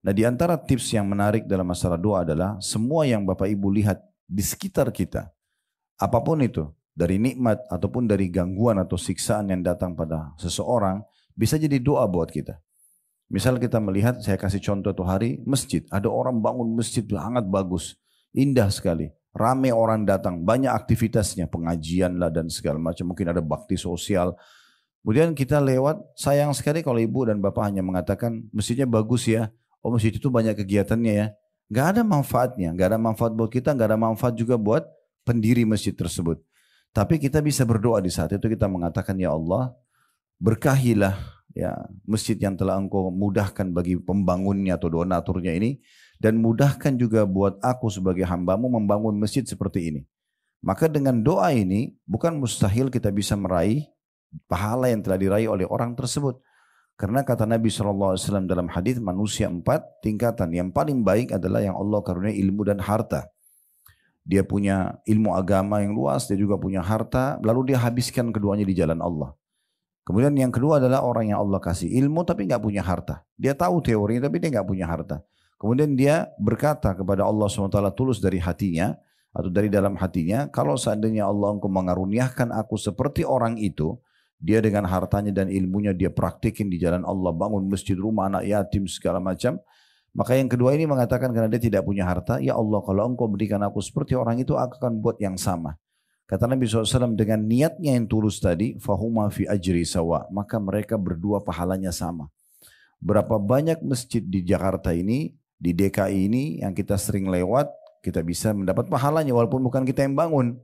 Nah, di antara tips yang menarik dalam masalah doa adalah semua yang Bapak Ibu lihat di sekitar kita, apapun itu, dari nikmat ataupun dari gangguan atau siksaan yang datang pada seseorang, bisa jadi doa buat kita. Misal kita melihat, saya kasih contoh tuh hari, masjid. Ada orang bangun masjid sangat bagus, indah sekali. Rame orang datang, banyak aktivitasnya, pengajian lah dan segala macam. Mungkin ada bakti sosial. Kemudian kita lewat, sayang sekali kalau ibu dan bapak hanya mengatakan, masjidnya bagus ya. Oh, masjid itu banyak kegiatannya ya. Gak ada manfaatnya, gak ada manfaat buat kita, gak ada manfaat juga buat pendiri masjid tersebut. Tapi kita bisa berdoa di saat itu, kita mengatakan, ya Allah, berkahilah ya masjid yang telah engkau mudahkan bagi pembangunnya atau donaturnya ini, dan mudahkan juga buat aku sebagai hambamu membangun masjid seperti ini. Maka dengan doa ini bukan mustahil kita bisa meraih pahala yang telah diraih oleh orang tersebut. Karena kata Nabi SAW dalam hadis, manusia 4 tingkatan. Yang paling baik adalah yang Allah karuniai ilmu dan harta. Dia punya ilmu agama yang luas, dia juga punya harta, lalu dia habiskan keduanya di jalan Allah. Kemudian yang kedua adalah orang yang Allah kasih ilmu tapi nggak punya harta. Dia tahu teorinya tapi dia nggak punya harta. Kemudian dia berkata kepada Allah SWT tulus dari hatinya atau dari dalam hatinya, kalau seandainya Allah engkau mengaruniakan aku seperti orang itu, dia dengan hartanya dan ilmunya dia praktikin di jalan Allah, bangun masjid, rumah anak yatim segala macam. Maka yang kedua ini mengatakan karena dia tidak punya harta, ya Allah kalau engkau berikan aku seperti orang itu, aku akan buat yang sama. Kata Nabi SAW dengan niatnya yang tulus tadi, fahuma fi ajri sawa, maka mereka berdua pahalanya sama. Berapa banyak masjid di Jakarta ini, di DKI ini yang kita sering lewat, kita bisa mendapat pahalanya walaupun bukan kita yang bangun.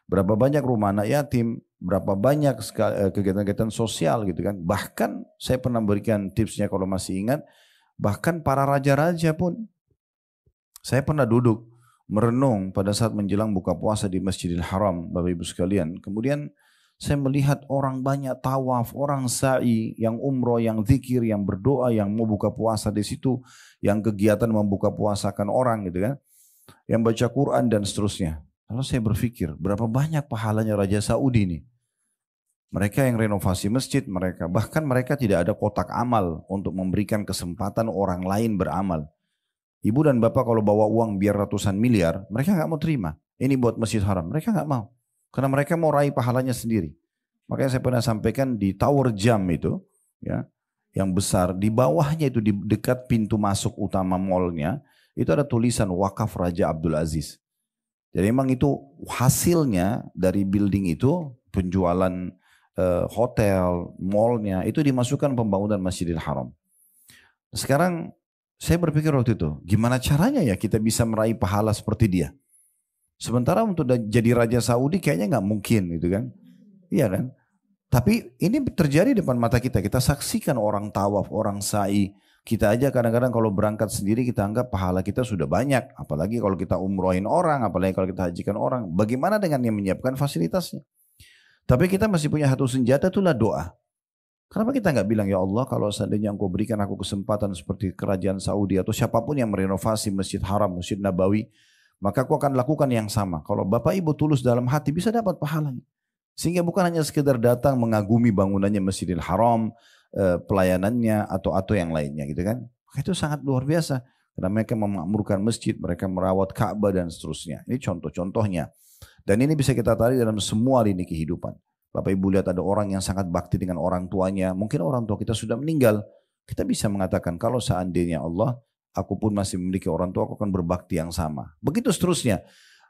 Berapa banyak rumah anak yatim, berapa banyak kegiatan-kegiatan sosial gitu kan. Bahkan saya pernah berikan tipsnya kalau masih ingat, bahkan para raja-raja pun, saya pernah duduk merenung pada saat menjelang buka puasa di Masjidil Haram, Bapak Ibu sekalian. Kemudian saya melihat orang banyak tawaf, orang sa'i, yang umroh, yang zikir, yang berdoa, yang mau buka puasa di situ, yang kegiatan membuka puasakan orang gitu kan, yang baca Quran dan seterusnya. Lalu saya berpikir, berapa banyak pahalanya Raja Saudi ini. Mereka yang renovasi masjid mereka, bahkan mereka tidak ada kotak amal untuk memberikan kesempatan orang lain beramal. Ibu dan bapak kalau bawa uang biar ratusan miliar, mereka nggak mau terima. Ini buat Masjid Haram, mereka nggak mau. Karena mereka mau raih pahalanya sendiri. Makanya saya pernah sampaikan di Tower Jam itu, ya, yang besar, di bawahnya itu di dekat pintu masuk utama mallnya, itu ada tulisan wakaf Raja Abdul Aziz. Jadi memang itu hasilnya dari building itu, penjualan hotel, mallnya, itu dimasukkan pembangunan Masjidil Haram. Sekarang saya berpikir waktu itu, gimana caranya ya kita bisa meraih pahala seperti dia? Sementara untuk jadi Raja Saudi kayaknya nggak mungkin gitu kan. Iya kan? Tapi ini terjadi depan mata kita. Kita saksikan orang tawaf, orang sa'i. Kita aja kadang-kadang kalau berangkat sendiri kita anggap pahala kita sudah banyak. Apalagi kalau kita umrohin orang, apalagi kalau kita hajikan orang. Bagaimana dengan yang menyiapkan fasilitasnya? Tapi kita masih punya satu senjata, itulah doa. Kenapa kita nggak bilang, ya Allah kalau seandainya engkau berikan aku kesempatan seperti kerajaan Saudi atau siapapun yang merenovasi Masjid Haram, Masjid Nabawi, maka aku akan lakukan yang sama. Kalau Bapak Ibu tulus dalam hati bisa dapat pahalanya. Sehingga bukan hanya sekedar datang mengagumi bangunannya Masjidil Haram, pelayanannya atau yang lainnya gitu kan. Itu sangat luar biasa. Karena mereka memakmurkan masjid, mereka merawat Ka'bah dan seterusnya. Ini contoh-contohnya. Dan ini bisa kita tarik dalam semua lini kehidupan. Bapak Ibu lihat ada orang yang sangat bakti dengan orang tuanya. Mungkin orang tua kita sudah meninggal. Kita bisa mengatakan kalau seandainya Allah, aku pun masih memiliki orang tua, aku akan berbakti yang sama. Begitu seterusnya.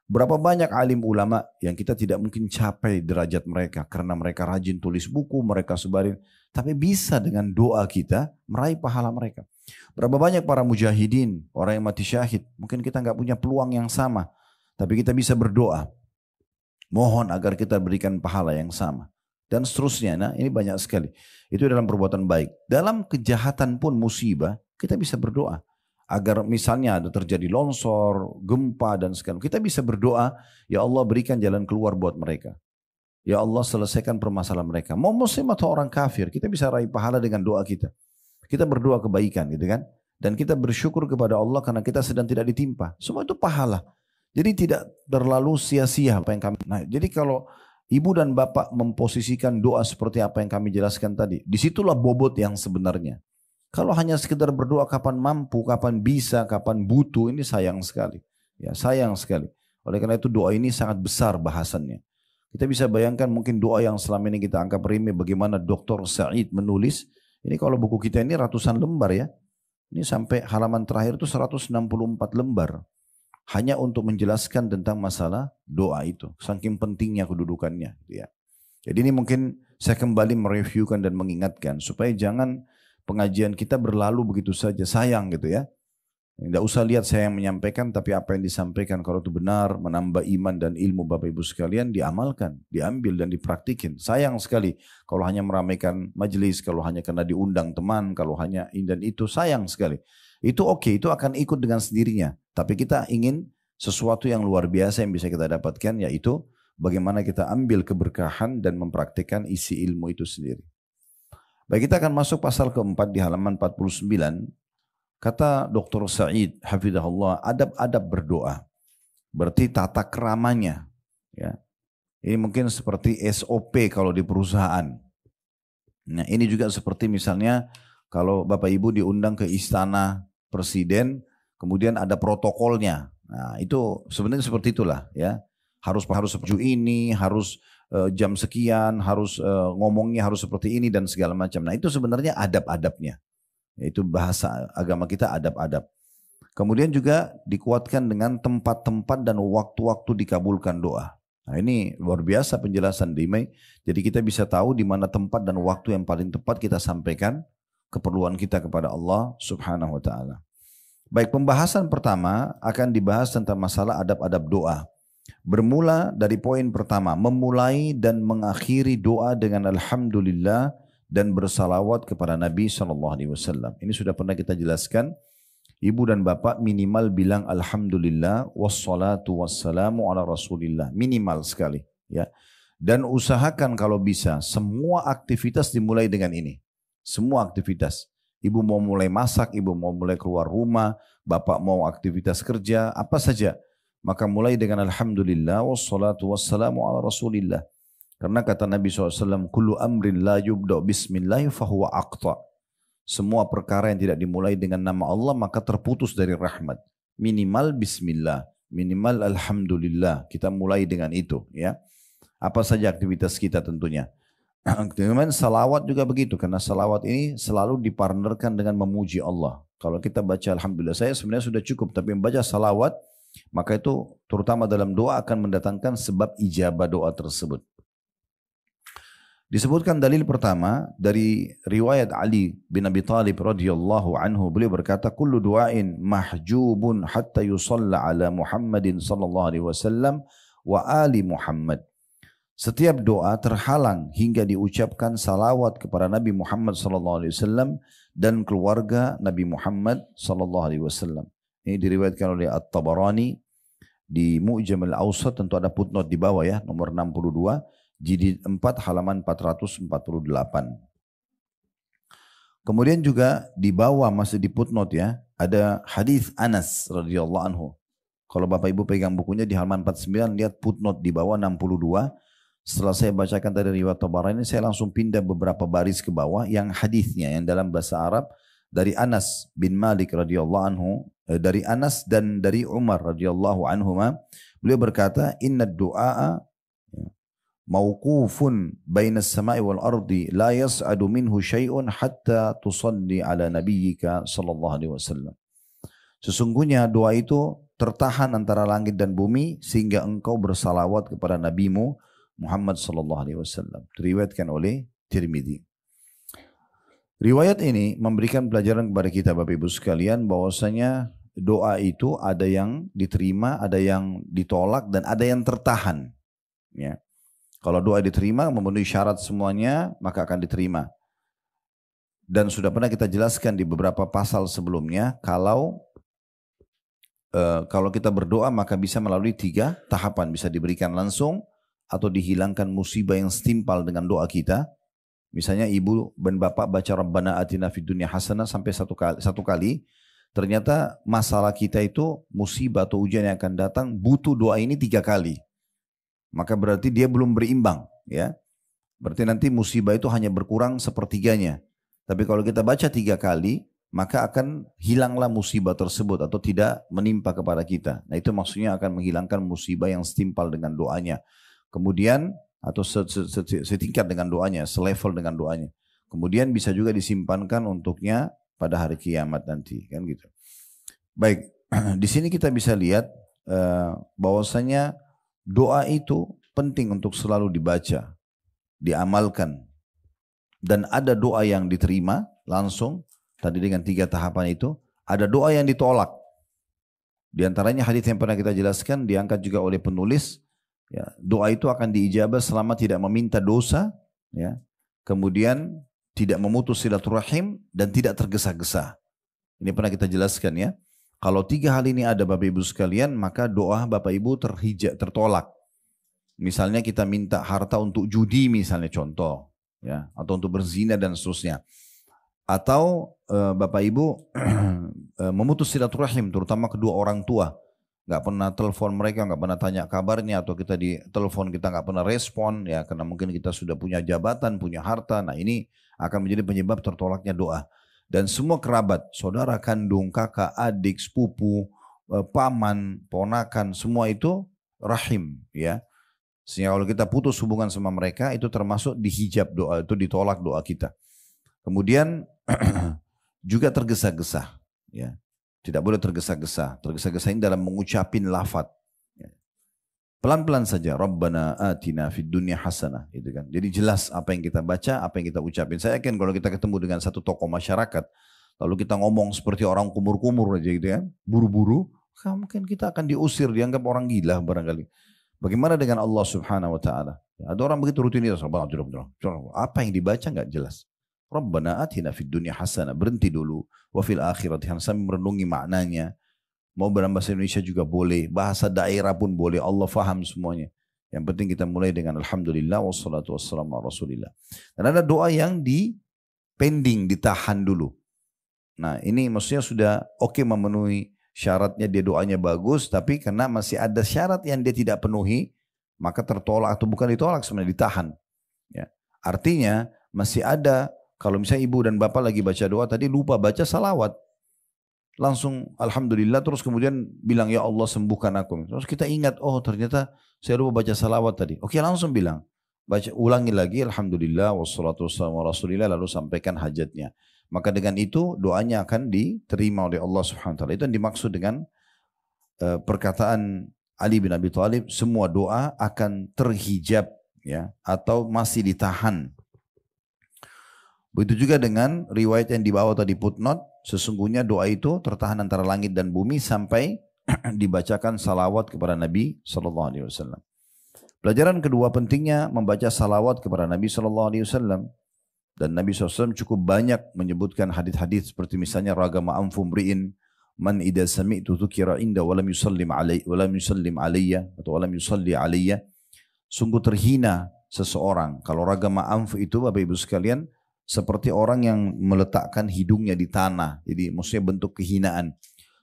Berapa banyak alim ulama yang kita tidak mungkin capai derajat mereka. Karena mereka rajin tulis buku, mereka sebarin. Tapi bisa dengan doa kita meraih pahala mereka. Berapa banyak para mujahidin, orang yang mati syahid. Mungkin kita nggak punya peluang yang sama. Tapi kita bisa berdoa. Mohon agar kita berikan pahala yang sama. Dan seterusnya, nah ini banyak sekali. Itu dalam perbuatan baik. Dalam kejahatan pun musibah, kita bisa berdoa. Agar misalnya ada terjadi longsor, gempa dan segala. Kita bisa berdoa, ya Allah berikan jalan keluar buat mereka. Ya Allah selesaikan permasalahan mereka. Mau muslim atau orang kafir, kita bisa raih pahala dengan doa kita. Kita berdoa kebaikan gitu kan. Dan kita bersyukur kepada Allah karena kita sedang tidak ditimpa. Semua itu pahala. Jadi tidak terlalu sia-sia apa yang kami. Nah, jadi kalau ibu dan bapak memposisikan doa seperti apa yang kami jelaskan tadi, disitulah bobot yang sebenarnya. Kalau hanya sekedar berdoa kapan mampu, kapan bisa, kapan butuh, ini sayang sekali. Ya, sayang sekali. Oleh karena itu doa ini sangat besar bahasannya. Kita bisa bayangkan mungkin doa yang selama ini kita anggap remeh, bagaimana Dr. Said menulis. Ini kalau buku kita ini ratusan lembar ya. Ini sampai halaman terakhir itu 164 lembar. Hanya untuk menjelaskan tentang masalah doa itu. Saking pentingnya kedudukannya. Ya. Jadi ini mungkin saya kembali mereviewkan dan mengingatkan. Supaya jangan pengajian kita berlalu begitu saja. Sayang gitu ya. Tidak usah lihat saya yang menyampaikan, tapi apa yang disampaikan kalau itu benar, menambah iman dan ilmu Bapak Ibu sekalian, diamalkan, diambil dan dipraktikin. Sayang sekali kalau hanya meramaikan majelis, kalau hanya karena diundang teman, kalau hanya ini dan itu, sayang sekali. Itu oke, itu akan ikut dengan sendirinya. Tapi kita ingin sesuatu yang luar biasa yang bisa kita dapatkan, yaitu bagaimana kita ambil keberkahan dan mempraktikkan isi ilmu itu sendiri. Baik, kita akan masuk pasal keempat di halaman 49. Kata Dr. Said hafizahullah, adab-adab berdoa. Berarti tata keramanya. Ya. Ini mungkin seperti SOP kalau di perusahaan. Nah, ini juga seperti misalnya kalau Bapak Ibu diundang ke istana presiden, kemudian ada protokolnya. Nah, itu sebenarnya seperti itulah ya. Harus seperti ini, harus jam sekian, harus ngomongnya harus seperti ini dan segala macam. Nah, itu sebenarnya adab-adabnya. Yaitu bahasa agama kita adab-adab. Kemudian juga dikuatkan dengan tempat-tempat dan waktu-waktu dikabulkan doa. Nah, ini luar biasa penjelasan Dimai. Jadi kita bisa tahu di mana tempat dan waktu yang paling tepat kita sampaikan keperluan kita kepada Allah Subhanahu wa taala. Baik, pembahasan pertama akan dibahas tentang masalah adab-adab doa. Bermula dari poin pertama, memulai dan mengakhiri doa dengan alhamdulillah dan bersalawat kepada Nabi SAW. Ini sudah pernah kita jelaskan. Ibu dan bapak minimal bilang alhamdulillah wassalatu wassalamu ala rasulillah. Minimal sekali. Ya. Dan usahakan kalau bisa semua aktivitas dimulai dengan ini. Semua aktivitas. Ibu mau mulai masak, ibu mau mulai keluar rumah, bapak mau aktivitas kerja, apa saja. Maka mulai dengan alhamdulillah wassalatu wassalamu ala rasulillah. Karena kata Nabi SAW, kullu amrin la yubda bismillah fahuwa aqta. Semua perkara yang tidak dimulai dengan nama Allah maka terputus dari rahmat. Minimal bismillah, minimal alhamdulillah. Kita mulai dengan itu ya. Apa saja aktivitas kita tentunya. Kemudian salawat juga begitu. Karena salawat ini selalu dipartnerkan dengan memuji Allah. Kalau kita baca alhamdulillah saya sebenarnya sudah cukup. Tapi membaca salawat maka itu terutama dalam doa akan mendatangkan sebab ijabah doa tersebut. Disebutkan dalil pertama dari riwayat Ali bin Abi Thalib radhiyallahu anhu, beliau berkata kullu du'ain mahjubun hatta yusalla ala Muhammadin sallallahu alaihi wasallam wa ali Muhammad. Setiap doa terhalang hingga diucapkan salawat kepada Nabi Muhammad sallallahu alaihi wasallam dan keluarga Nabi Muhammad sallallahu alaihi wasallam. Ini diriwayatkan oleh At-Tabarani di Mu'jam al-Awsat, tentu ada footnote di bawah ya, nomor 62. Jilid 4 halaman 448. Kemudian juga di bawah masih di footnote ya, ada hadis Anas radhiyallahu anhu. Kalau Bapak Ibu pegang bukunya di halaman 49 lihat footnote di bawah 62. Setelah saya bacakan tadi riwayat Tabarani, saya langsung pindah beberapa baris ke bawah yang hadisnya yang dalam bahasa Arab dari Anas bin Malik radhiyallahu anhu, dari Anas dan dari Umar radhiyallahu anhuma. Beliau berkata, "Inna du'a mauqufun bainas sama'i wal ardi la yas'adu minhu syai'un hatta tusalli ala nabiyyika sallallahu alaihi wasallam." Sesungguhnya doa itu tertahan antara langit dan bumi sehingga engkau bersalawat kepada nabimu Muhammad sallallahu alaihi wasallam. Diriwayatkan oleh Tirmidzi. Riwayat ini memberikan pelajaran kepada kita Bapak Ibu sekalian bahwasanya doa itu ada yang diterima, ada yang ditolak dan ada yang tertahan. Ya. Kalau doa diterima memenuhi syarat semuanya maka akan diterima. Dan sudah pernah kita jelaskan di beberapa pasal sebelumnya kalau kita berdoa maka bisa melalui 3 tahapan, bisa diberikan langsung atau dihilangkan musibah yang setimpal dengan doa kita. Misalnya ibu dan bapak baca Rabbana atina fid dunya hasanah sampai satu kali, ternyata masalah kita itu musibah atau ujian yang akan datang butuh doa ini 3 kali. Maka berarti dia belum berimbang, ya. Berarti nanti musibah itu hanya berkurang sepertiganya. Tapi kalau kita baca 3 kali, maka akan hilanglah musibah tersebut atau tidak menimpa kepada kita. Nah itu maksudnya akan menghilangkan musibah yang setimpal dengan doanya. Kemudian atau setingkat dengan doanya, selevel dengan doanya. Kemudian bisa juga disimpankan untuknya pada hari kiamat nanti, kan gitu. Baik, di sini kita bisa lihat bahwasanya doa itu penting untuk selalu dibaca, diamalkan. Dan ada doa yang diterima langsung, tadi dengan 3 tahapan itu, ada doa yang ditolak. Di antaranya hadis yang pernah kita jelaskan, diangkat juga oleh penulis, ya, doa itu akan diijabah selama tidak meminta dosa, ya, kemudian tidak memutus silaturahim dan tidak tergesa-gesa. Ini pernah kita jelaskan ya. Kalau 3 hal ini ada Bapak Ibu sekalian, maka doa Bapak Ibu tertolak. Misalnya kita minta harta untuk judi misalnya contoh, ya, atau untuk berzina dan seterusnya. Atau Bapak Ibu memutus silaturahim terutama kedua orang tua. Nggak pernah telepon mereka, nggak pernah tanya kabarnya, atau kita di telepon kita nggak pernah respon, ya karena mungkin kita sudah punya jabatan, punya harta. Nah ini akan menjadi penyebab tertolaknya doa. Dan semua kerabat, saudara kandung, kakak, adik, sepupu, paman, ponakan, semua itu rahim, ya. Sehingga kalau kita putus hubungan sama mereka, itu termasuk dihijab doa, itu ditolak doa kita. Kemudian juga tergesa-gesa, ya. Tidak boleh tergesa-gesa. Tergesa-gesa ini dalam mengucapin lafaz. Pelan-pelan saja. Rabbana atina fid dunya hasanah. Gitu kan. Jadi jelas apa yang kita baca, apa yang kita ucapin. Saya yakin kalau kita ketemu dengan satu tokoh masyarakat, lalu kita ngomong seperti orang kumur-kumur aja gitu kan, buru-buru, mungkin kita akan diusir, dianggap orang gila barangkali. Bagaimana dengan Allah Subhanahu Wa Taala? Ada orang begitu rutinitas. Apa yang dibaca nggak jelas. Rabbana atina fid dunya hasanah. Berhenti dulu. Wa fil akhirati hasanah, sambil merenungi maknanya. Mau berbahasa Indonesia juga boleh, bahasa daerah pun boleh, Allah faham semuanya. Yang penting kita mulai dengan alhamdulillah wassalatu wassalamu ala rasulillah. Dan ada doa yang pending, ditahan dulu. Nah ini maksudnya sudah oke memenuhi syaratnya, dia doanya bagus, tapi karena masih ada syarat yang dia tidak penuhi, maka tertolak atau bukan ditolak, sebenarnya ditahan. Ya. Artinya masih ada. Kalau misalnya ibu dan bapak lagi baca doa tadi lupa baca salawat. Langsung alhamdulillah terus kemudian bilang ya Allah sembuhkan aku. Terus kita ingat oh ternyata saya lupa baca salawat tadi. Oke langsung bilang. Ulangi lagi alhamdulillah wassalatu wassalamu ala rasulillah lalu sampaikan hajatnya. Maka dengan itu doanya akan diterima oleh Allah Subhanahu wa taala. Itu yang dimaksud dengan perkataan Ali bin Abi Thalib, semua doa akan terhijab ya atau masih ditahan. Begitu juga dengan riwayat yang dibawa tadi footnote, sesungguhnya doa itu tertahan antara langit dan bumi sampai dibacakan salawat kepada Nabi SAW. Pelajaran kedua pentingnya membaca salawat kepada Nabi SAW. Dan Nabi SAW cukup banyak menyebutkan hadis-hadis seperti misalnya ragama anfum ri'in man idza sami'tu dzukira inda walam yusallim alayya atau walam yusalli alayya. Sungguh terhina seseorang. Kalau ragama anf itu Bapak Ibu sekalian seperti orang yang meletakkan hidungnya di tanah. Jadi maksudnya bentuk kehinaan.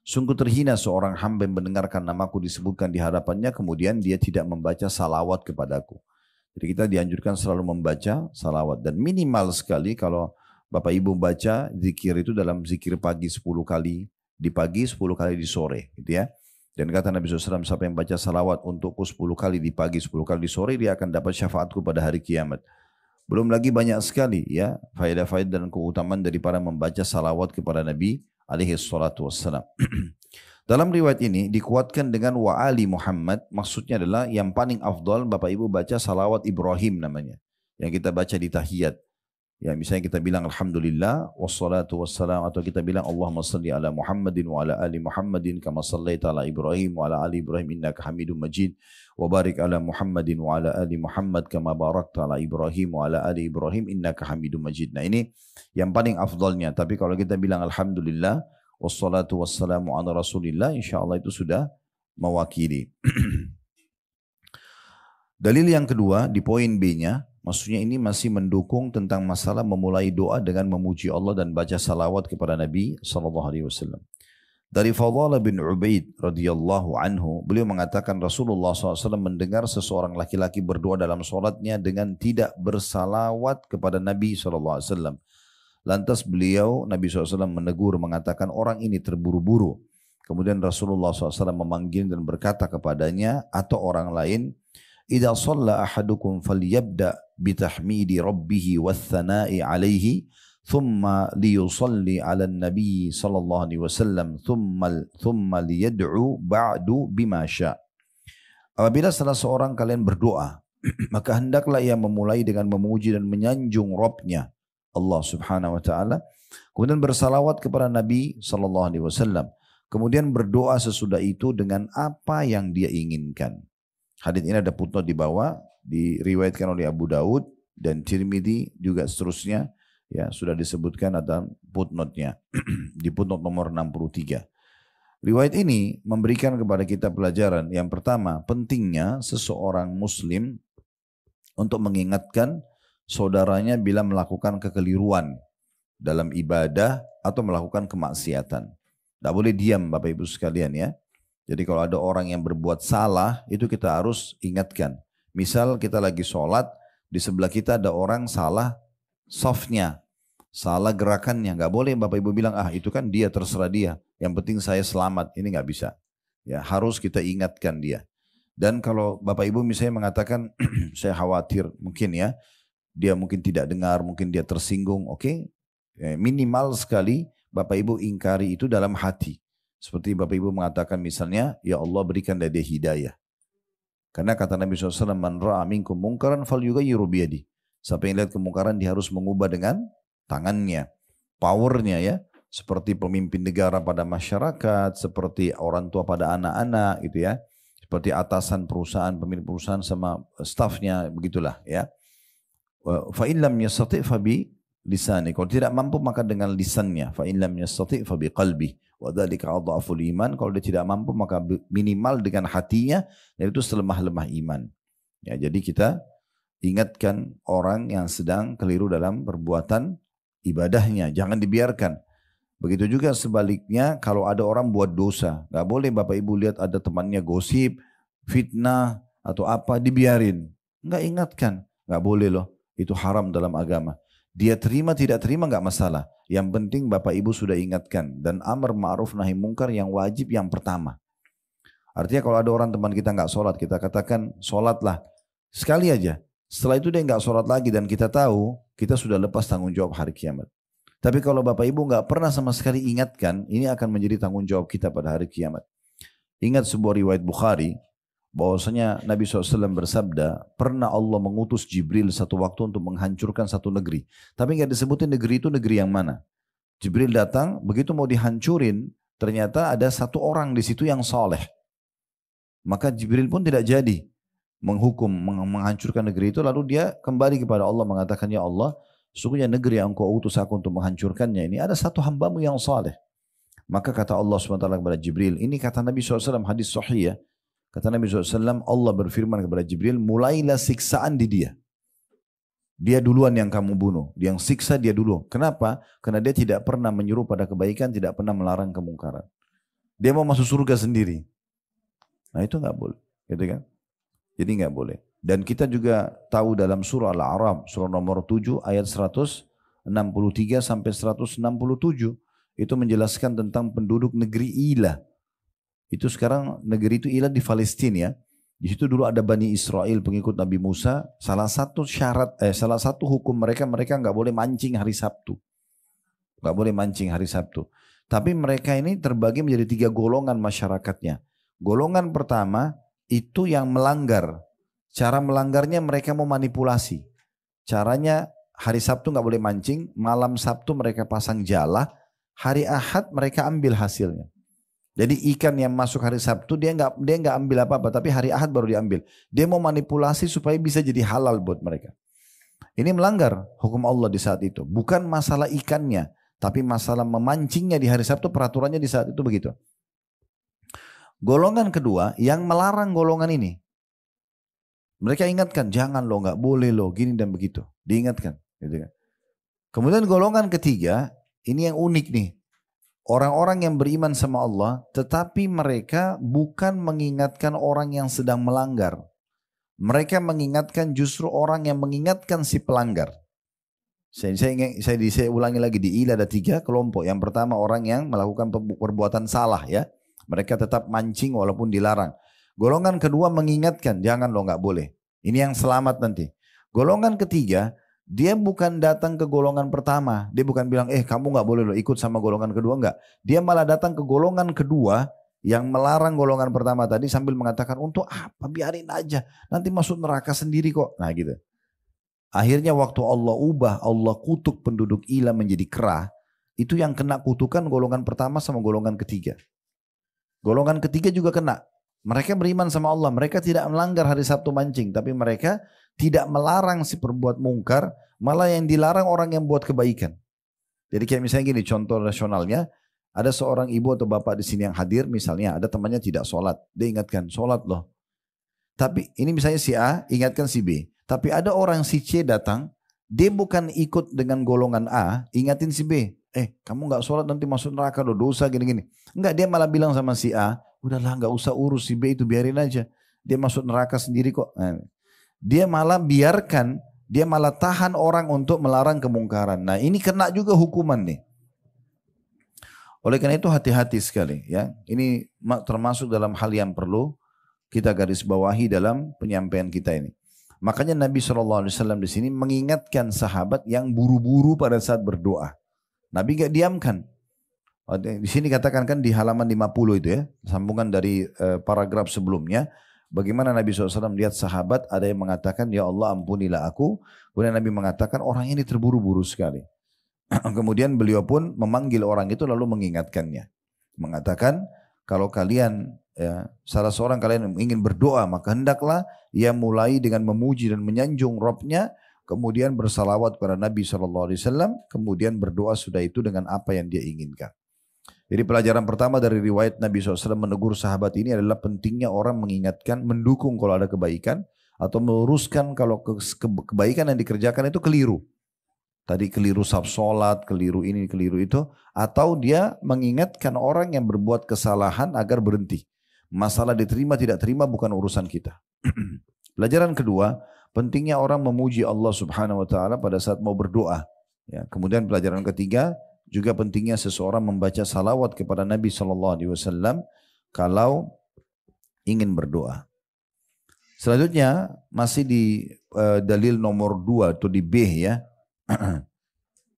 Sungguh terhina seorang hamba yang mendengarkan namaku disebutkan di hadapannya, kemudian dia tidak membaca salawat kepadaku. Jadi kita dianjurkan selalu membaca salawat. Dan minimal sekali kalau Bapak Ibu baca zikir itu dalam zikir pagi 10 kali, di pagi 10 kali di sore. Gitu ya. Dan kata Nabi SAW, siapa yang baca salawat untukku 10 kali di pagi, 10 kali di sore, dia akan dapat syafaatku pada hari kiamat. Belum lagi banyak sekali ya faedah-faedah dan keutamaan daripada membaca salawat kepada Nabi alaihi salatu wassalam. Dalam riwayat ini dikuatkan dengan wa ali Muhammad, maksudnya adalah yang paling afdal Bapak Ibu baca salawat Ibrahim namanya. Yang kita baca di tahiyat. Ya misalnya kita bilang alhamdulillah wassalatu wassalam, atau kita bilang Allahumma salli ala Muhammadin wa ala ali Muhammadin kama sallaita ala Ibrahim wa ala ali Ibrahim innaka Hamidum Majid wa barik ala Muhammadin wa ala ali Muhammad kama barakta ala Ibrahim wa ala ali Ibrahim innaka Hamidum Majid. Nah ini yang paling afdalnya. Tapi kalau kita bilang alhamdulillah wassalatu wassalamu ala rasulillah, insyaallah itu sudah mewakili. Dalil yang kedua di poin B-nya, maksudnya ini masih mendukung tentang masalah memulai doa dengan memuji Allah dan baca salawat kepada Nabi SAW. Dari Fadhalah bin Ubaid radhiyallahu anhu, beliau mengatakan Rasulullah SAW mendengar seseorang laki-laki berdoa dalam sholatnya dengan tidak bersalawat kepada Nabi SAW. Lantas beliau, Nabi SAW menegur, mengatakan orang ini terburu-buru. Kemudian Rasulullah SAW memanggil dan berkata kepadanya atau orang lain, "Idza shalla ahadukum falyabda bitahmidi rabbih wathana'i alaihi, thumma liyusalli 'ala an-nabi sallallahu alaihi wasallam, thumma liyad'u ba'du bima syaa." Apabila salah seorang kalian berdoa, maka hendaklah ia memulai dengan memuji dan menyanjung Rabb-Nya, Allah Subhanahu wa taala, kemudian bersalawat kepada Nabi sallallahu alaihi wasallam, kemudian berdoa sesudah itu dengan apa yang dia inginkan. Hadits ini ada footnote di bawah, diriwayatkan oleh Abu Daud dan Tirmidzi juga seterusnya, ya sudah disebutkan ada footnote-nya di footnote nomor 63. Riwayat ini memberikan kepada kita pelajaran. Yang pertama, pentingnya seseorang muslim untuk mengingatkan saudaranya bila melakukan kekeliruan dalam ibadah atau melakukan kemaksiatan. Tidak boleh diam Bapak Ibu sekalian ya. Jadi kalau ada orang yang berbuat salah, itu kita harus ingatkan. Misal kita lagi sholat, di sebelah kita ada orang salah softnya, salah gerakannya. Nggak boleh Bapak Ibu bilang, ah itu kan dia, terserah dia. Yang penting saya selamat. Ini nggak bisa. Ya, harus kita ingatkan dia. Dan kalau Bapak Ibu misalnya mengatakan, saya khawatir mungkin ya, dia mungkin tidak dengar, mungkin dia tersinggung, oke? Minimal sekali Bapak Ibu ingkari itu dalam hati. Seperti Bapak Ibu mengatakan misalnya, ya Allah berikan dia hidayah. Karena kata Nabi SAW, man ra'a minkum mungkaran falyughayyiru biyadihi. Siapa yang lihat kemungkaran dia harus mengubah dengan tangannya, powernya ya. Seperti pemimpin negara pada masyarakat, seperti orang tua pada anak-anak gitu ya. Seperti atasan perusahaan, pemilik perusahaan sama stafnya, begitulah ya. Fa in lam yastati' fa bi lisani. Kalau tidak mampu maka dengan lisannya. Fa in lam yastati' fa bi qalbi. Wa dzalika adhaful iman. Kalau dia tidak mampu maka minimal dengan hatinya, dan itu selemah-lemah iman. Ya, jadi kita ingatkan orang yang sedang keliru dalam perbuatan ibadahnya, jangan dibiarkan. Begitu juga sebaliknya kalau ada orang buat dosa, gak boleh Bapak Ibu lihat ada temannya gosip, fitnah atau apa dibiarin. Gak ingatkan, gak boleh loh, itu haram dalam agama. Dia terima tidak terima gak masalah, yang penting Bapak Ibu sudah ingatkan. Dan amar ma'ruf nahi mungkar yang wajib yang pertama. Artinya kalau ada orang teman kita gak sholat, kita katakan sholatlah sekali aja. Setelah itu dia gak sholat lagi dan kita tahu, kita sudah lepas tanggung jawab hari kiamat. Tapi kalau Bapak Ibu nggak pernah sama sekali ingatkan, ini akan menjadi tanggung jawab kita pada hari kiamat. Ingat sebuah riwayat Bukhari, bahwasanya Nabi SAW bersabda, pernah Allah mengutus Jibril satu waktu untuk menghancurkan satu negeri. Tapi nggak disebutin negeri itu negeri yang mana. Jibril datang, begitu mau dihancurin, ternyata ada satu orang di situ yang soleh. Maka Jibril pun tidak jadi menghancurkan negeri itu, lalu dia kembali kepada Allah mengatakan, ya Allah, sungguhnya negeri yang engkau utus aku untuk menghancurkannya ini ada satu hambamu yang saleh. Maka kata Allah SWT kepada Jibril, ini kata Nabi SAW hadis sahih ya. Kata Nabi SAW, Allah berfirman kepada Jibril, mulailah siksaan di dia. Dia duluan yang kamu bunuh, yang siksa dia dulu. Kenapa? Karena dia tidak pernah menyuruh pada kebaikan, tidak pernah melarang kemungkaran. Dia mau masuk surga sendiri. Nah itu gak boleh, gitu kan? Jadi gak boleh. Dan kita juga tahu dalam surah Al-A'raf, surah nomor 7 ayat 163 sampai 167. Itu menjelaskan tentang penduduk negeri Ilah. Itu sekarang negeri itu Ilah di Palestina ya. Di situ dulu ada Bani Israel pengikut Nabi Musa. Salah satu hukum mereka nggak boleh mancing hari Sabtu. Nggak boleh mancing hari Sabtu. Tapi mereka ini terbagi menjadi 3 golongan masyarakatnya. Golongan pertama itu yang melanggar. Cara melanggarnya mereka mau manipulasi. Caranya hari Sabtu nggak boleh mancing, malam Sabtu mereka pasang jala, hari Ahad mereka ambil hasilnya. Jadi ikan yang masuk hari Sabtu dia nggak ambil apa-apa, tapi hari Ahad baru diambil. Dia mau manipulasi supaya bisa jadi halal buat mereka. Ini melanggar hukum Allah di saat itu. Bukan masalah ikannya, tapi masalah memancingnya di hari Sabtu, peraturannya di saat itu begitu. Golongan kedua yang melarang golongan ini. Mereka ingatkan, jangan lo, nggak boleh lo, gini dan begitu. Diingatkan. Gitu kan. Kemudian golongan ketiga, ini yang unik nih. Orang-orang yang beriman sama Allah, tetapi mereka bukan mengingatkan orang yang sedang melanggar. Mereka mengingatkan justru orang yang mengingatkan si pelanggar. Saya ulangi lagi, di Ila ada 3 kelompok. Yang pertama orang yang melakukan perbuatan salah ya. Mereka tetap mancing walaupun dilarang. Golongan kedua mengingatkan, jangan lo, nggak boleh. Ini yang selamat nanti. Golongan ketiga, dia bukan datang ke golongan pertama. Dia bukan bilang, kamu nggak boleh lo ikut sama golongan kedua, nggak. Dia malah datang ke golongan kedua yang melarang golongan pertama tadi sambil mengatakan, untuk apa, biarin aja. Nanti masuk neraka sendiri kok. Nah gitu. Akhirnya waktu Allah ubah, Allah kutuk penduduk Ila menjadi kera, itu yang kena kutukan golongan pertama sama golongan ketiga. Golongan ketiga juga kena. Mereka beriman sama Allah, mereka tidak melanggar hari Sabtu mancing, tapi mereka tidak melarang si perbuat mungkar, malah yang dilarang orang yang buat kebaikan. Jadi kayak misalnya gini, contoh rasionalnya, ada seorang ibu atau bapak di sini yang hadir, misalnya ada temannya tidak sholat, dia ingatkan, sholat loh. Tapi ini misalnya si A ingatkan si B. Tapi ada orang si C datang, dia bukan ikut dengan golongan A, ingatin si B. Kamu gak sholat nanti masuk neraka loh, dosa gini-gini. Enggak, dia malah bilang sama si A, udahlah gak usah urus si B itu, biarin aja. Dia masuk neraka sendiri kok. Nah, dia malah biarkan, dia malah tahan orang untuk melarang kemungkaran. Nah ini kena juga hukuman nih. Oleh karena itu hati-hati sekali ya. Ini termasuk dalam hal yang perlu kita garis bawahi dalam penyampaian kita ini. Makanya Nabi SAW di sini mengingatkan sahabat yang buru-buru pada saat berdoa. Nabi gak diamkan. Di sini katakan kan di halaman 50 itu ya, sambungan dari paragraf sebelumnya. Bagaimana Nabi SAW lihat sahabat, ada yang mengatakan, ya Allah ampunilah aku. Kemudian Nabi mengatakan, orang ini terburu-buru sekali. Kemudian beliau pun memanggil orang itu lalu mengingatkannya. Mengatakan, kalau kalian, salah seorang kalian ingin berdoa, maka hendaklah ia mulai dengan memuji dan menyanjung Rabbnya, kemudian bersalawat kepada Nabi SAW, kemudian berdoa sudah itu dengan apa yang dia inginkan. Jadi pelajaran pertama dari riwayat Nabi SAW menegur sahabat ini adalah pentingnya orang mengingatkan, mendukung kalau ada kebaikan, atau meluruskan kalau kebaikan yang dikerjakan itu keliru. Tadi keliru sab sholat, keliru ini, keliru itu, atau dia mengingatkan orang yang berbuat kesalahan agar berhenti. Masalah diterima tidak terima bukan urusan kita. Pelajaran kedua, pentingnya orang memuji Allah Subhanahu wa taala pada saat mau berdoa. Ya, kemudian pelajaran ketiga, juga pentingnya seseorang membaca salawat kepada Nabi SAW kalau ingin berdoa. Selanjutnya masih di dalil nomor 2 atau di B ya.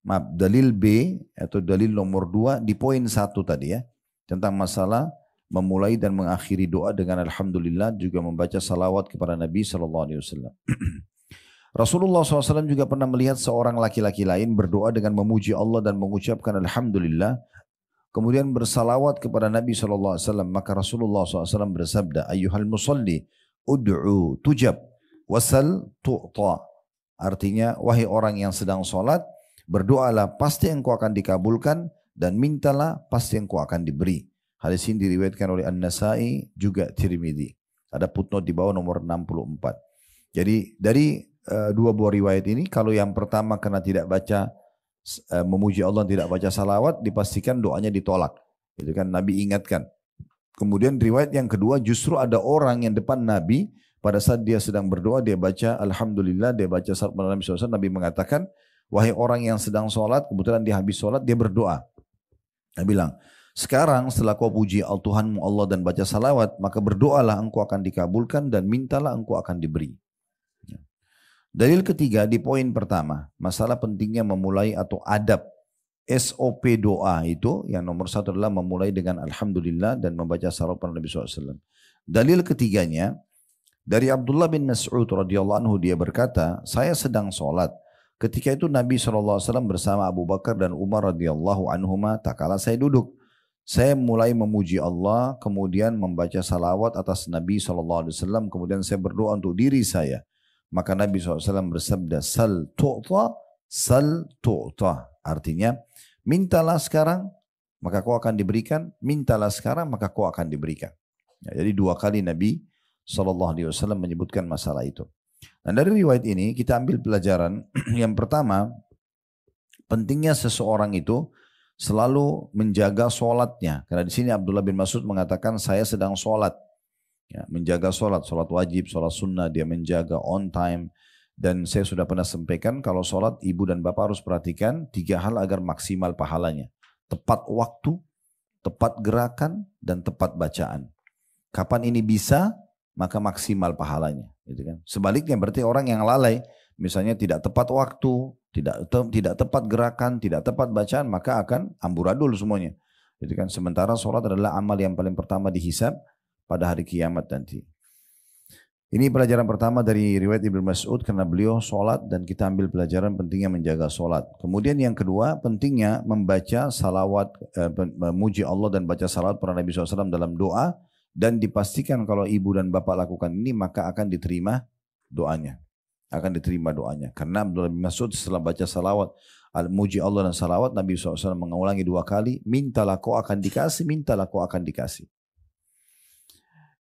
Maaf, dalil B atau dalil nomor 2 di poin 1 tadi ya. Tentang masalah memulai dan mengakhiri doa dengan alhamdulillah, juga membaca salawat kepada Nabi SAW. Rasulullah SAW juga pernah melihat seorang laki-laki lain berdoa dengan memuji Allah dan mengucapkan alhamdulillah, kemudian bersalawat kepada Nabi SAW. Maka Rasulullah SAW bersabda, ayyuhal musalli ud'u tujab wasal tu'ta. Artinya, wahai orang yang sedang sholat, berdoalah pasti engkau akan dikabulkan, dan mintalah pasti engkau akan diberi. Hadis ini diriwayatkan oleh An-Nasai juga Tirmidzi. Ada footnote di bawah nomor 64. Jadi dari dua buah riwayat ini, kalau yang pertama karena tidak baca memuji Allah, tidak baca salawat, dipastikan doanya ditolak. Itu kan Nabi ingatkan. Kemudian riwayat yang kedua, justru ada orang yang depan Nabi pada saat dia sedang berdoa, dia baca alhamdulillah, dia baca salat pada Nabi SAW. Nabi mengatakan, wahai orang yang sedang sholat, kebetulan dia habis sholat, dia berdoa. Nabi bilang, sekarang setelah kau puji Tuhanmu Allah dan baca salawat, maka berdoalah engkau akan dikabulkan, dan mintalah engkau akan diberi. Dalil ketiga di poin pertama, masalah pentingnya memulai atau adab SOP doa itu, yang nomor 1 adalah memulai dengan alhamdulillah dan membaca salawat pada Nabi SAW. Dalil ketiganya dari Abdullah bin Mas'ud radhiyallahu anhu, dia berkata, saya sedang sholat. Ketika itu Nabi SAW bersama Abu Bakar dan Umar radhiyallahu anhuma, tak kala saya duduk. Saya mulai memuji Allah, kemudian membaca salawat atas Nabi SAW, kemudian saya berdoa untuk diri saya. Maka Nabi SAW bersabda, sal tu'ta, sal tu'ta. Artinya, mintalah sekarang, maka kau akan diberikan. Mintalah sekarang, maka kau akan diberikan. Ya, jadi 2 kali Nabi SAW menyebutkan masalah itu. Dan dari riwayat ini kita ambil pelajaran. Yang pertama, pentingnya seseorang itu selalu menjaga sholatnya. Karena di sini Abdullah bin Mas'ud mengatakan, saya sedang sholat. Ya, menjaga sholat wajib, sholat sunnah, dia menjaga on time, Dan saya sudah pernah sampaikan kalau sholat ibu dan bapak harus perhatikan 3 hal agar maksimal pahalanya. Tepat waktu, tepat gerakan, dan tepat bacaan. Kapan ini bisa, maka maksimal pahalanya. Gitu kan. Sebaliknya berarti orang yang lalai, misalnya tidak tepat waktu, tidak tepat gerakan, tidak tepat bacaan, maka akan amburadul semuanya. Gitu kan. Sementara sholat adalah amal yang paling pertama dihisab pada hari kiamat nanti. Ini pelajaran pertama dari riwayat Ibnu Mas'ud karena beliau sholat dan kita ambil pelajaran pentingnya menjaga sholat. Kemudian yang kedua pentingnya membaca salawat, memuji Allah dan baca salawat para Nabi SAW dalam doa. Dan dipastikan kalau ibu dan bapak lakukan ini maka akan diterima doanya. Akan diterima doanya. Karena Abdullah bin Mas'ud setelah baca salawat, muji Allah dan salawat, Nabi SAW mengulangi 2 kali, mintalah kau akan dikasih, mintalah kau akan dikasih.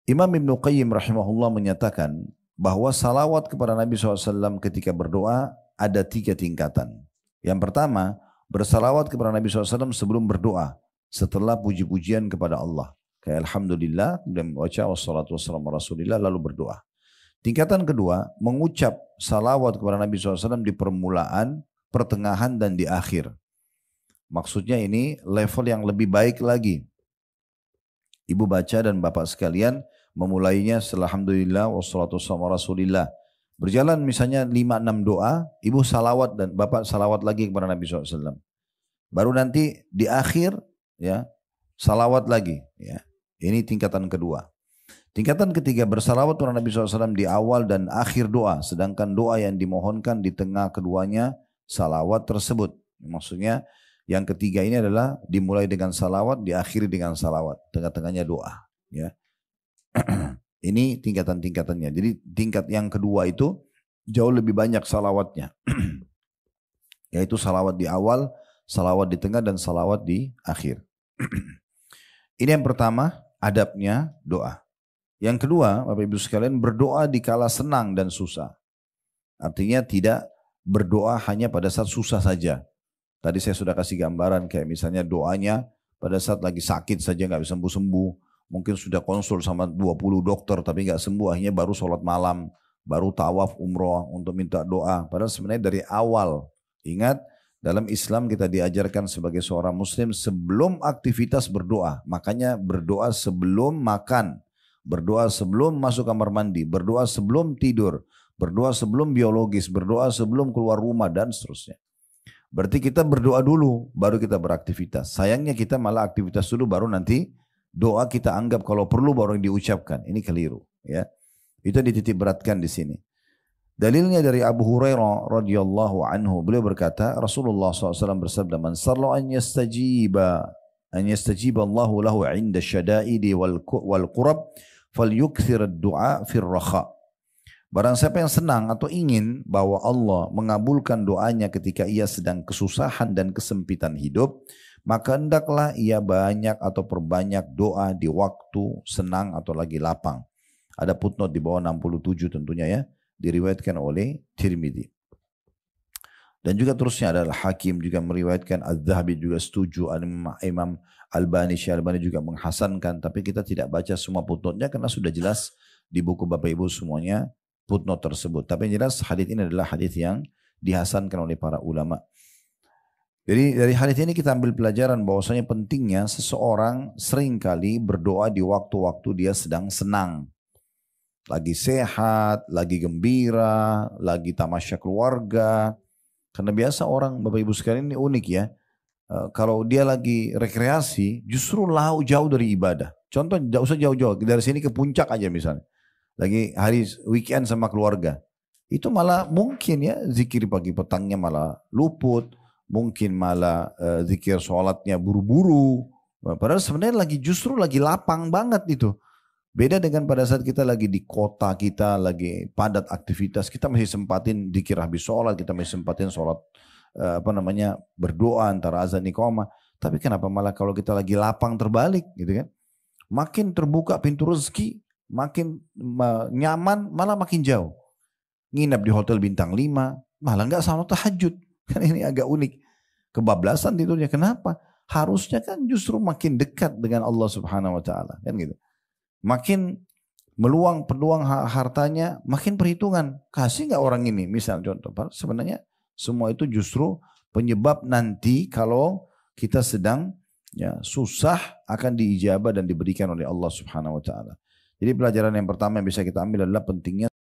Imam Ibn Qayyim rahimahullah menyatakan bahwa salawat kepada Nabi SAW ketika berdoa ada 3 tingkatan. Yang pertama, bersalawat kepada Nabi SAW sebelum berdoa, setelah puji-pujian kepada Allah. Kayak Alhamdulillah, kemudian membaca wassalatu wassalamu rasulillah, lalu berdoa. Tingkatan kedua, mengucap salawat kepada Nabi SAW di permulaan, pertengahan, dan di akhir. Maksudnya ini level yang lebih baik lagi. Ibu baca dan bapak sekalian, memulainya setelah Alhamdulillah wassalatu wassalamu rasulillah. Berjalan misalnya 5-6 doa, ibu salawat dan bapak salawat lagi kepada Nabi SAW. Baru nanti di akhir ya salawat lagi. Ya. Ini tingkatan kedua. Tingkatan ketiga bersalawat kepada Nabi SAW di awal dan akhir doa. Sedangkan doa yang dimohonkan di tengah keduanya salawat tersebut. Maksudnya yang ketiga ini adalah dimulai dengan salawat, diakhiri dengan salawat. Tengah-tengahnya doa. Ya. Ini tingkatan-tingkatannya. Jadi tingkat yang kedua itu jauh lebih banyak salawatnya. Yaitu salawat di awal, salawat di tengah, dan salawat di akhir. Ini yang pertama, adabnya doa. Yang kedua, Bapak Ibu sekalian, berdoa di kala senang dan susah. Artinya tidak berdoa hanya pada saat susah saja. Tadi saya sudah kasih gambaran kayak misalnya doanya pada saat lagi sakit saja nggak bisa sembuh-sembuh. Mungkin sudah konsul sama 20 dokter tapi nggak sembuh, akhirnya baru sholat malam, baru tawaf umroh untuk minta doa. Padahal sebenarnya dari awal, ingat dalam Islam kita diajarkan sebagai seorang muslim sebelum aktivitas berdoa. Makanya berdoa sebelum makan, berdoa sebelum masuk kamar mandi, berdoa sebelum tidur, berdoa sebelum biologis, berdoa sebelum keluar rumah dan seterusnya. Berarti kita berdoa dulu, baru kita beraktivitas. Sayangnya kita malah aktivitas dulu, baru nanti doa kita anggap kalau perlu baru diucapkan. Ini keliru. Ya, itu dititik beratkan di sini. Dalilnya dari Abu Hurairah radhiyallahu anhu, beliau berkata, Rasulullah SAW bersabda, "Man sarra an yastajiba Allahu lahu 'inda syada'idi wal qurab, falyukthir ad-du'a fir rakha." Barang siapa yang senang atau ingin bahwa Allah mengabulkan doanya ketika ia sedang kesusahan dan kesempitan hidup, maka hendaklah ia banyak atau perbanyak doa di waktu senang atau lagi lapang. Ada footnote di bawah 67 tentunya ya, diriwayatkan oleh Tirmidzi. Dan juga terusnya adalah Hakim juga meriwayatkan, Az-Zahabi juga setuju, Imam Albani, Syalbani juga menghasankan, tapi kita tidak baca semua footnote-nya karena sudah jelas di buku Bapak Ibu semuanya footnote tersebut. Tapi yang jelas hadis ini adalah hadis yang dihasankan oleh para ulama. Jadi dari hadis ini kita ambil pelajaran bahwasanya pentingnya seseorang seringkali berdoa di waktu-waktu dia sedang senang. Lagi sehat, lagi gembira, lagi tamasya keluarga. Karena biasa orang Bapak Ibu sekalian ini unik ya. Kalau dia lagi rekreasi justru jauh dari ibadah. Contoh tidak usah jauh-jauh, dari sini ke puncak aja misalnya. Lagi hari weekend sama keluarga. Itu malah mungkin ya zikir pagi petangnya malah luput. Mungkin malah zikir sholatnya buru-buru. Padahal sebenarnya justru lagi lapang banget itu. Beda dengan pada saat kita lagi di kota kita, lagi padat aktivitas. Kita masih sempatin zikir habis sholat. Kita masih sempatin sholat berdoa antara azan iqamah. Tapi kenapa malah kalau kita lagi lapang terbalik gitu kan. Makin terbuka pintu rezeki, makin nyaman, malah makin jauh. Nginap di hotel bintang 5, malah nggak salat tahajud. Kan ini agak unik. Kebablasan tidurnya. Kenapa? Harusnya kan justru makin dekat dengan Allah Subhanahu wa taala, kan gitu. Makin meluang peluang hartanya, makin perhitungan. Kasih nggak orang ini? Misal contoh, sebenarnya semua itu justru penyebab nanti kalau kita sedang ya susah akan diijabah dan diberikan oleh Allah Subhanahu wa taala. Jadi pelajaran yang pertama yang bisa kita ambil adalah pentingnya